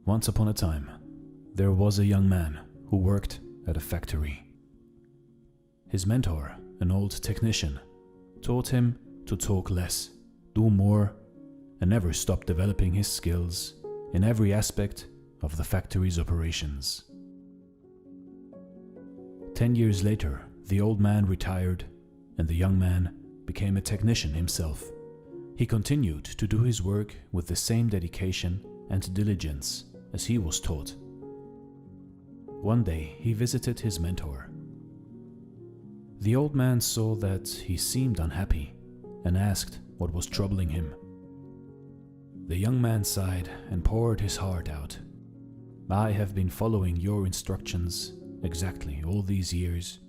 Once upon a time, there was a young man who worked at a factory. His mentor, an old technician, taught him to talk less, do more, and never stop developing his skills in every aspect of the factory's operations. 10 years later, the old man retired and the young man became a technician himself. He continued to do his work with the same dedication and diligence as he was taught. One day he visited his mentor. The old man saw that he seemed unhappy and asked what was troubling him. The young man sighed and poured his heart out. "I have been following your instructions exactly all these years.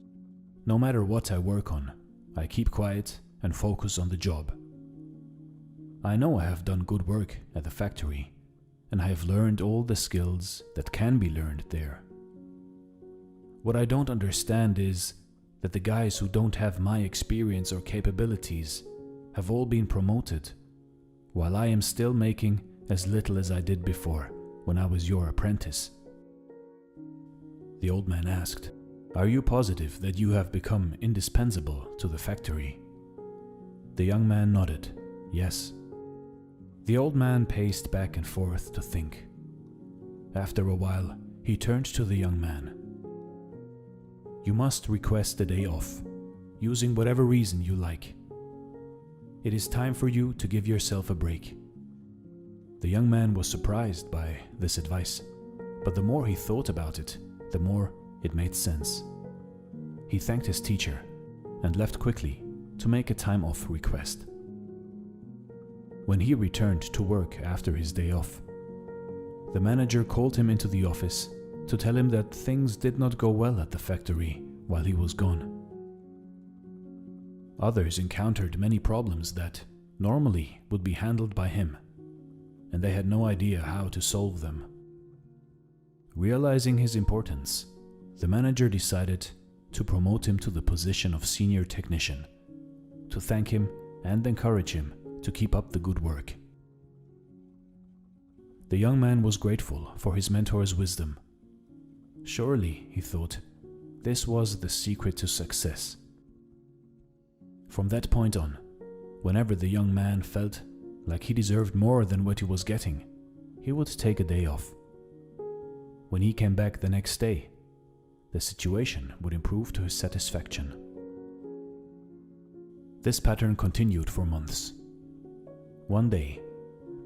No matter what I work on, I keep quiet and focus on the job. I know I have done good work at the factory, and I have learned all the skills that can be learned there. What I don't understand is that the guys who don't have my experience or capabilities have all been promoted, while I am still making as little as I did before when I was your apprentice." The old man asked, "Are you positive that you have become indispensable to the factory?" The young man nodded, "Yes." The old man paced back and forth to think. After a while, he turned to the young man. "You must request a day off, using whatever reason you like. It is time for you to give yourself a break." The young man was surprised by this advice, but the more he thought about it, the more it made sense. He thanked his teacher and left quickly to make a time off request. When he returned to work after his day off, the manager called him into the office to tell him that things did not go well at the factory while he was gone. Others encountered many problems that normally would be handled by him, and they had no idea how to solve them. Realizing his importance, the manager decided to promote him to the position of senior technician, to thank him and encourage him to keep up the good work. The young man was grateful for his mentor's wisdom. Surely, he thought, this was the secret to success. From that point on, whenever the young man felt like he deserved more than what he was getting, he would take a day off. When he came back the next day, the situation would improve to his satisfaction. This pattern continued for months. One day,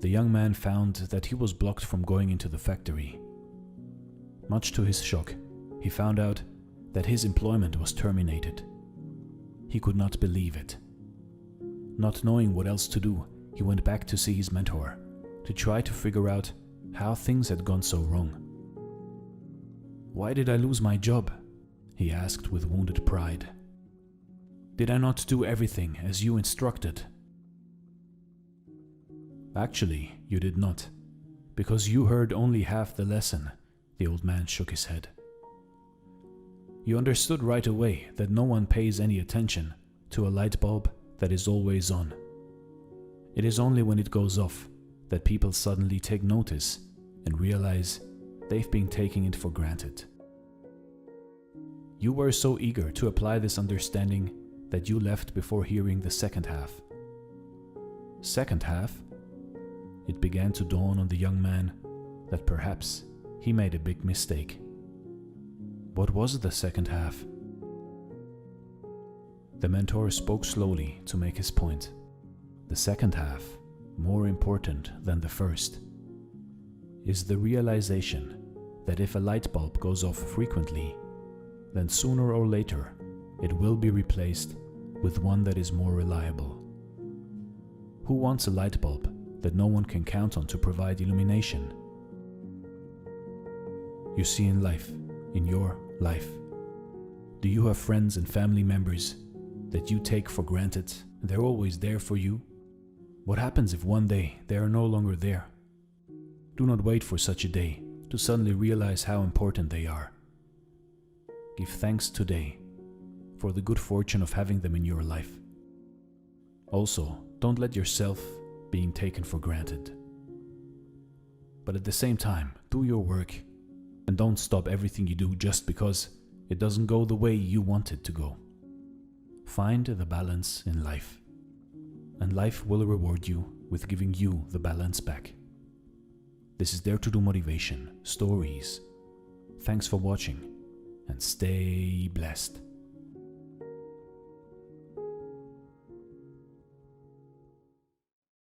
the young man found that he was blocked from going into the factory. Much to his shock, he found out that his employment was terminated. He could not believe it. Not knowing what else to do, he went back to see his mentor to try to figure out how things had gone so wrong. "Why did I lose my job?" he asked with wounded pride. "Did I not do everything as you instructed?" "Actually, you did not, because you heard only half the lesson," the old man shook his head. "You understood right away that no one pays any attention to a light bulb that is always on. It is only when it goes off that people suddenly take notice and realize they've been taking it for granted. You were so eager to apply this understanding that you left before hearing the second half." Second half? It began to dawn on the young man that perhaps he made a big mistake. What was the second half? The mentor spoke slowly to make his point. The second half, more important than the first, is the realization that if a light bulb goes off frequently, then sooner or later it will be replaced with one that is more reliable. Who wants a light bulb that no one can count on to provide illumination? You see, in life, in your life, do you have friends and family members that you take for granted and they're always there for you? What happens if one day they are no longer there? Do not wait for such a day to suddenly realize how important they are. Give thanks today for the good fortune of having them in your life. Also, don't let yourself being taken for granted. But at the same time, do your work and don't stop everything you do just because it doesn't go the way you want it to go. Find the balance in life, and life will reward you with giving you the balance back. This is Dare to Do Motivation Stories. Thanks for watching, and stay blessed.